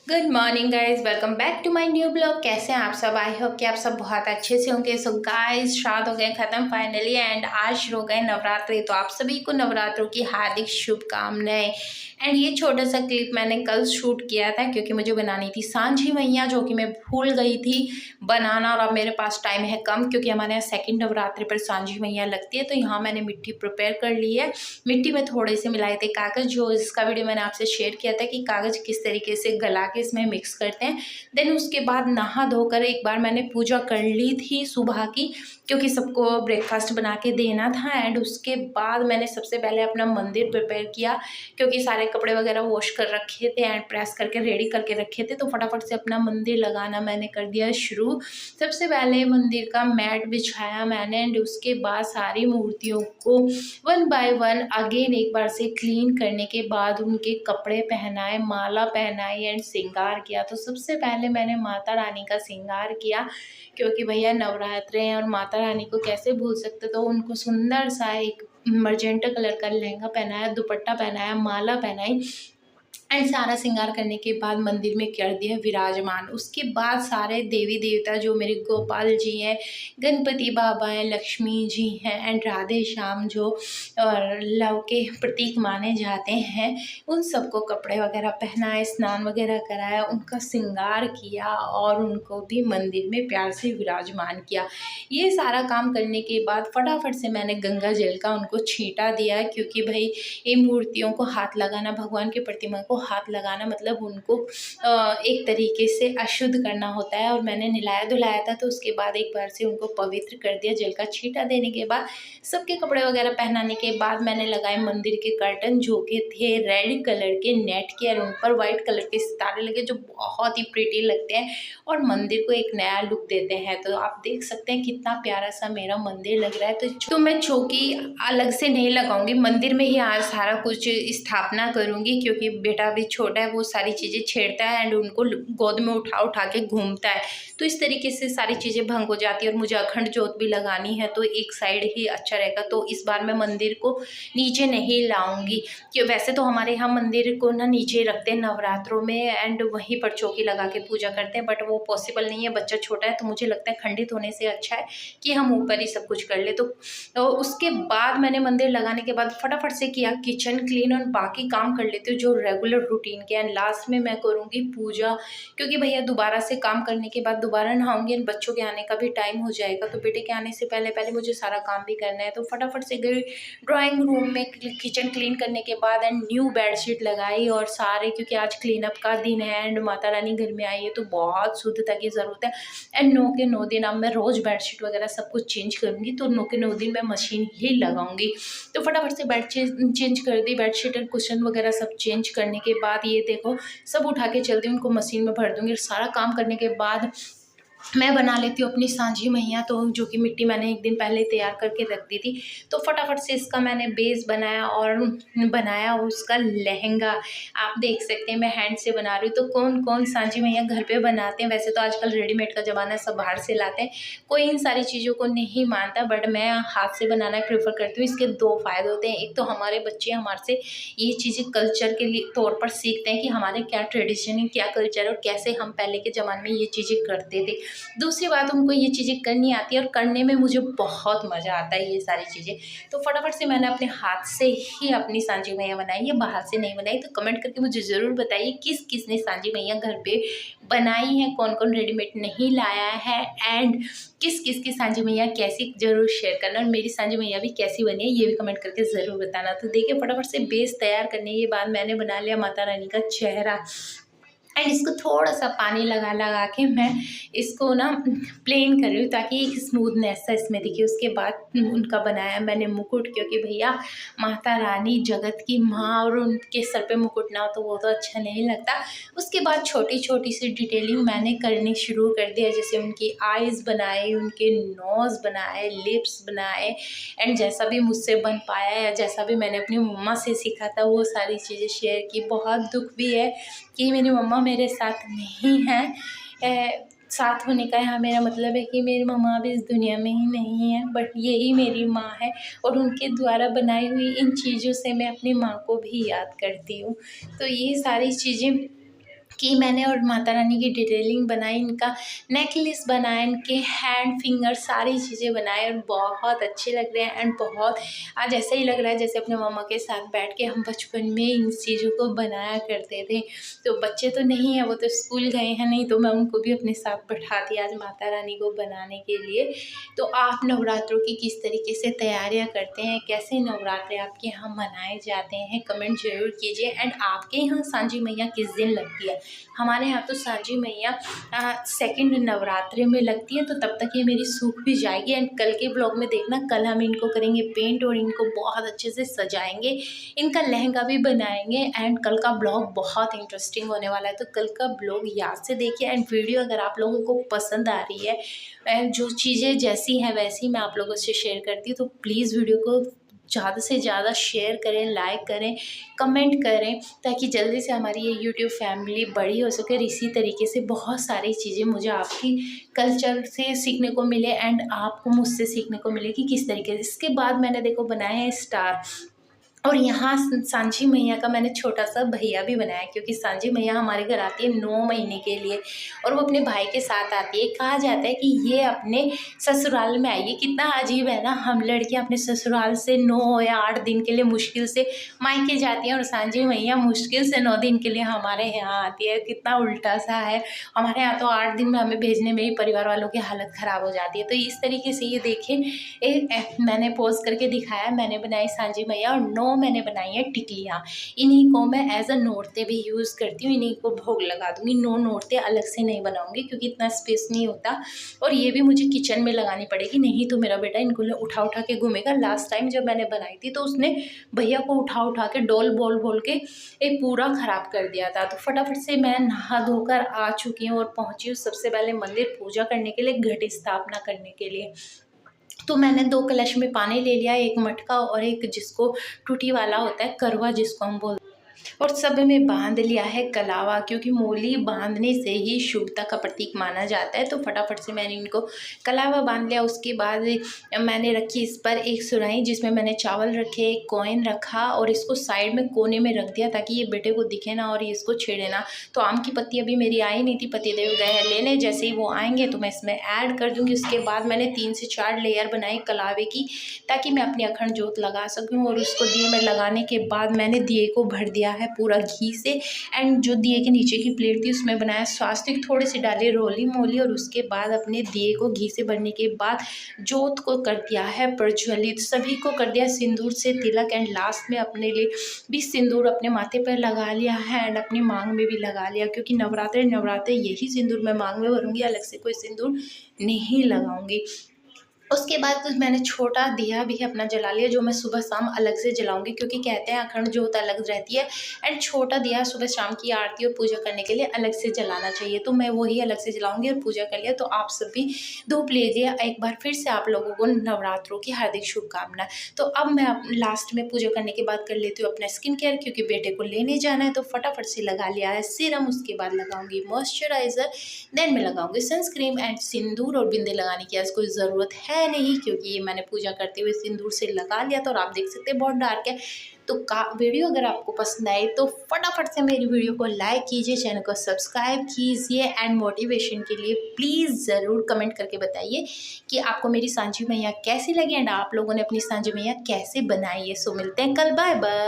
Good morning guys, welcome back to my new blog. कैसे हैं आप सब? आई होप कि आप सब बहुत अच्छे से होंगे। सो गाइज, श्राद्ध हो गए ख़त्म फाइनली एंड आज हो गए नवरात्रि। तो आप सभी को नवरात्रों की हार्दिक शुभकामनाएं। एंड ये छोटा सा क्लिप मैंने कल शूट किया था क्योंकि मुझे बनानी थी सांझी मैया, जो कि मैं भूल गई थी बनाना। और अब मेरे पास टाइम है कम क्योंकि हमारे यहाँ सेकेंड नवरात्रि पर सांझी मैया लगती है। तो यहाँ मैंने मिट्टी प्रिपेयर कर ली है। मिट्टी में थोड़े से मिलाए थे कागज़, जो इसका वीडियो मैंने आपसे शेयर किया था कि कागज़ किस तरीके से गला के इसमें मिक्स करते हैं। देन उसके बाद नहा धोकर एक बार मैंने पूजा कर ली थी सुबह की, क्योंकि सबको ब्रेकफास्ट बना के देना था। एंड उसके बाद मैंने सबसे पहले अपना मंदिर प्रिपेयर किया क्योंकि सारे कपड़े वगैरह वॉश कर रखे थे एंड प्रेस करके रेडी करके रखे थे। तो फटाफट से अपना मंदिर लगाना मैंने कर दिया शुरू। सबसे पहले मंदिर का मैट बिछाया मैंने एंड उसके बाद सारी मूर्तियों को वन बाय वन अगेन एक बार से क्लीन करने के बाद उनके कपड़े पहनाए, माला पहनाई एंड श्रृंगार किया। तो सबसे पहले मैंने माता रानी का श्रृंगार किया क्योंकि भैया नवरात्रे हैं और माता रानी को कैसे भूल सकते। तो उनको सुंदर सा एक मजेंटा कलर का लहंगा पहनाया, दुपट्टा पहनाया, माला पहनाई एंड सारा श्रृंगार करने के बाद मंदिर में कर दिया विराजमान। उसके बाद सारे देवी देवता जो मेरे गोपाल जी हैं, गणपति बाबा हैं, लक्ष्मी जी हैं एंड राधे श्याम जो लव के प्रतीक माने जाते हैं, उन सबको कपड़े वगैरह पहनाए, स्नान वगैरह कराया, उनका श्रृंगार किया और उनको भी मंदिर में प्यार से विराजमान किया। ये सारा काम करने के बाद फटाफट से मैंने गंगा जल का उनको छींटा दिया क्योंकि भाई ये मूर्तियों को हाथ लगाना, भगवान की प्रतिमा को हाथ लगाना मतलब उनको एक तरीके से अशुद्ध करना होता है। और मैंने नहलाया धुलाया था, तो उसके बाद एक बार से उनको पवित्र कर दिया। जल का छींटा देने के बाद सबके कपड़े वगैरह पहनाने के बाद मैंने लगाए मंदिर के कर्टन, जो कि थे रेड कलर के नेट के और उन पर वाइट कलर के सितारे लगे, जो बहुत ही प्रिटी लगते हैं और मंदिर को एक नया लुक देते हैं। तो आप देख सकते हैं कितना प्यारा सा मेरा मंदिर लग रहा है। तो मैं चौकी अलग से नहीं लगाऊंगी, मंदिर में ही आज सारा कुछ स्थापना करूंगी क्योंकि बेटा भी छोटा है, वो सारी चीज़ें छेड़ता है एंड उनको गोद में उठा उठा के घूमता है। तो इस तरीके से सारी चीज़ें भंग हो जाती है और मुझे अखंड ज्योत भी लगानी है, तो एक साइड ही अच्छा रहेगा। तो इस बार मैं मंदिर को नीचे नहीं लाऊंगी कि वैसे तो हमारे यहाँ मंदिर को ना नीचे रखते हैं नवरात्रों में एंड वहीं पर चौकी लगा के पूजा करते हैं, बट वो पॉसिबल नहीं है, बच्चा छोटा है। तो मुझे लगता है खंडित होने से अच्छा है कि हम ऊपर ही सब कुछ कर ले। तो उसके बाद मैंने मंदिर लगाने के बाद फटाफट से किया किचन क्लीन और बाकी काम कर लेती हूँ जो रेगुलर रूटीन के। एंड लास्ट में मैं करूँगी पूजा क्योंकि भैया दोबारा से काम करने के बाद दोबारा नहाऊंगी एंड बच्चों के आने का भी टाइम हो जाएगा। तो बेटे के आने से पहले पहले मुझे सारा काम भी करना है। तो फटाफट से गई ड्राइंग रूम में, किचन क्लीन करने के बाद एंड न्यू बेडशीट लगाई और सारे, क्योंकि आज क्लीन अप का दिन है एंड माता रानी घर में आई है तो बहुत शुद्धता की ज़रूरत है। एंड 9 के 9 दिन अब मैं रोज़ बेडशीट वगैरह सब कुछ चेंज करूँगी, तो 9 के 9 दिन मैं मशीन ही लगाऊंगी। तो फटाफट से बेड चेंज कर दी, बेडशीट एंड कुशन वगैरह सब चेंज करने के बाद ये देखो सब उठा के चलती हूँ, उनको मशीन में भर दूँगी। सारा काम करने के बाद मैं बना लेती हूँ अपनी सांझी मैया, तो जो कि मिट्टी मैंने एक दिन पहले तैयार करके रख दी थी। तो फटाफट से इसका मैंने बेस बनाया और बनाया उसका लहंगा। आप देख सकते हैं मैं हैंड से बना रही हूँ। तो कौन कौन सांझी मैया घर पे बनाते हैं, वैसे तो आजकल रेडीमेड का ज़माना है, सब बाहर से लाते हैं, कोई इन सारी चीज़ों को नहीं मानता, बट मैं हाथ से बनाना प्रेफर करती हूँ। इसके दो फ़ायदे होते हैं, एक तो हमारे बच्चे हमारे से ये चीज़ें कल्चर के लिए तौर पर सीखते हैं कि हमारे क्या ट्रेडिशन है, क्या कल्चर है और कैसे हम पहले के ज़माने में ये चीज़ें करते थे। दूसरी बात, उनको ये चीज़ें करनी आती है और करने में मुझे बहुत मज़ा आता है ये सारी चीज़ें। तो फटाफट से मैंने अपने हाथ से ही अपनी सांझी मैया बनाई है, बाहर से नहीं बनाई। तो कमेंट करके मुझे ज़रूर बताइए किस किस ने सांझी मैया घर पे बनाई है, कौन कौन रेडीमेड नहीं लाया है एंड किस किस की सांझी मैया कैसी, ज़रूर शेयर करना। और मेरी सांझी मैया भी कैसी बनी है ये भी कमेंट करके ज़रूर बताना। तो देखिए फटाफट से बेस तैयार करने के बाद मैंने बना लिया माता रानी का चेहरा एंड इसको थोड़ा सा पानी लगा लगा के मैं इसको ना प्लेन कर रही हूँ ताकि एक स्मूथनेस सा इसमें दिखे। उसके बाद उनका बनाया मैंने मुकुट, क्योंकि भैया माता रानी जगत की माँ और उनके सर पे मुकुट ना हो तो वो तो अच्छा नहीं लगता। उसके बाद छोटी छोटी सी डिटेलिंग मैंने करनी शुरू कर दिया, जैसे उनकी आइज़ बनाए, उनके नोज़ बनाए, लिप्स बनाए एंड जैसा भी मुझसे बन पाया या जैसा भी मैंने अपनी मम्मा से सीखा था वो सारी चीज़ें शेयर की। बहुत दुख भी है कि मेरी मम्मा मेरे साथ नहीं है। साथ होने का यहाँ मेरा मतलब है कि मेरी मम्मा भी इस दुनिया में ही नहीं है, बट यही मेरी माँ है और उनके द्वारा बनाई हुई इन चीज़ों से मैं अपनी माँ को भी याद करती हूँ। तो ये सारी चीज़ें कि मैंने और माता रानी की डिटेलिंग बनाई, इनका नेकलेस बनाया, इनके हैंड फिंगर सारी चीज़ें बनाए और बहुत अच्छे लग रहे हैं। एंड बहुत आज ऐसा ही लग रहा है जैसे अपने मम्मा के साथ बैठ के हम बचपन में इन चीज़ों को बनाया करते थे। तो बच्चे तो नहीं है, वो तो स्कूल गए हैं, नहीं तो मैं उनको भी अपने साथ बैठाती आज माता रानी को बनाने के लिए। तो आप नवरात्रों की किस तरीके से तैयारियां करते हैं, कैसे नवरात्रे आपके यहाँ मनाए जाते हैं, कमेंट जरूर कीजिए। एंड आपके यहाँ सांझी मैया किस दिन लगती है? हमारे यहाँ तो सांझी मैया सेकंड नवरात्रि में लगती है, तो तब तक ये मेरी सूख भी जाएगी। एंड कल के ब्लॉग में देखना, कल हम इनको करेंगे पेंट और इनको बहुत अच्छे से सजाएंगे, इनका लहंगा भी बनाएंगे। एंड कल का ब्लॉग बहुत इंटरेस्टिंग होने वाला है, तो कल का ब्लॉग याद से देखिए। एंड वीडियो अगर आप लोगों को पसंद आ रही है, एंड जो चीज़ें जैसी हैं वैसी मैं आप लोगों से शेयर करती हूँ, तो प्लीज़ वीडियो को ज़्यादा से ज़्यादा शेयर करें, लाइक करें, कमेंट करें, ताकि जल्दी से हमारी ये यूट्यूब फैमिली बड़ी हो सके। और इसी तरीके से बहुत सारी चीज़ें मुझे आपकी कल्चर से सीखने को मिले एंड आपको मुझसे सीखने को मिले कि किस तरीके से। इसके बाद मैंने देखो बनाया है स्टार, और यहाँ सांझी मैया का मैंने छोटा सा भैया भी बनाया, क्योंकि सांझी मैया हमारे घर आती है 9 महीने के लिए और वो अपने भाई के साथ आती है। कहा जाता है कि ये अपने ससुराल में आई है। कितना अजीब है ना, हम लड़कियां अपने ससुराल से 9 या 8 दिन के लिए मुश्किल से मायके जाती हैं, और सांझी मैया मुश्किल से 9 दिन के लिए हमारे यहाँ आती है। कितना उल्टा सा है, हमारे यहाँ तो 8 दिन में हमें भेजने में ही परिवार वालों की हालत ख़राब हो जाती है। तो इस तरीके से ये देखें, मैंने पोज करके दिखाया, मैंने बनाई सांझी मैया, और 9 मैंने बनाई है टिकलियाँ। इन्हीं को मैं एज अ नोरते भी यूज़ करती हूँ, इन्हीं को भोग लगा दूँगी। 9 नोरते अलग से नहीं बनाऊँगी क्योंकि इतना स्पेस नहीं होता, और ये भी मुझे किचन में लगानी पड़ेगी, नहीं तो मेरा बेटा इनको उठा उठा के घूमेगा। लास्ट टाइम जब मैंने बनाई थी तो उसने भैया को उठा उठा के डोल बोल बोल के एक पूरा ख़राब कर दिया था। तो फटाफट से मैं नहा धोकर आ चुकी हूँ और पहुँची हूँ सबसे पहले मंदिर पूजा करने के लिए, घट स्थापना करने के लिए। तो मैंने 2 कलश में पानी ले लिया, एक मटका और एक जिसको टूटी वाला होता है, करवा जिसको हम बोलते हैं, और सब में बांध लिया है कलावा, क्योंकि मूली बांधने से ही शुभता का प्रतीक माना जाता है। तो फटाफट से मैंने इनको कलावा बांध लिया। उसके बाद मैंने रखी इस पर एक सुराही जिसमें मैंने चावल रखे, एक कॉइन रखा और इसको साइड में कोने में रख दिया ताकि ये बेटे को दिखे ना और ये इसको छेड़े ना। तो आम की पत्ती अभी मेरी आई नहीं थी, पतिदेव गए हैं लेने, जैसे ही वो आएंगे तो मैं इसमें ऐड कर दूँगी। उसके बाद मैंने 3 से 4 लेयर बनाई कलावे की, ताकि मैं अपनी अखंड जोत लगा सकूँ। और उसको दिए में लगाने के बाद मैंने दिए को भर दिया है पूरा घी से। एंड जो दिए के नीचे की प्लेट थी उसमें बनाया स्वास्तिक, थोड़े से डाले रोली मोली, और उसके बाद अपने दिए को घी से भरने के बाद जोत को कर दिया है प्रज्वलित, सभी को कर दिया सिंदूर से तिलक। एंड लास्ट में अपने लिए भी सिंदूर अपने माथे पर लगा लिया है एंड अपनी मांग में भी लगा लिया, क्योंकि नवरात्रे नवरात्रे यही सिंदूर मैं मांग में भरूंगी, अलग से कोई सिंदूर नहीं लगाऊंगी। उसके बाद कुछ मैंने छोटा दिया भी अपना जला लिया, जो मैं सुबह शाम अलग से जलाऊंगी, क्योंकि कहते हैं अखंड ज्योत अलग रहती है एंड छोटा दिया सुबह शाम की आरती और पूजा करने के लिए अलग से जलाना चाहिए। तो मैं वही अलग से जलाऊंगी और पूजा कर लिया। तो आप सभी धूप लीजिए। एक बार फिर से आप लोगों को नवरात्रों की हार्दिक शुभकामनाएं। तो अब मैं लास्ट में पूजा करने के बाद कर लेती हूँ अपना स्किन केयर, क्योंकि बेटे को लेने जाना है। तो फटाफट से लगा लिया है सीरम, उसके बाद लगाऊंगी मॉइस्चराइजर, देन मैं लगाऊंगी सनस्क्रीन। एंड सिंदूर और बिंदी लगाने की आज कोई ज़रूरत है नहीं, क्योंकि ये मैंने पूजा करते हुए सिंदूर से लगा लिया था। और आप देख सकते हैं बहुत डार्क है। तो वीडियो अगर आपको पसंद आए तो फटाफट से मेरी वीडियो को लाइक कीजिए, चैनल को सब्सक्राइब कीजिए एंड मोटिवेशन के लिए प्लीज़ ज़रूर कमेंट करके बताइए कि आपको मेरी सांझी मैया कैसी लगी एंड आप लोगों ने अपनी सांझी मैया कैसे बनाई है। सो मिलते हैं कल, बाय बाय।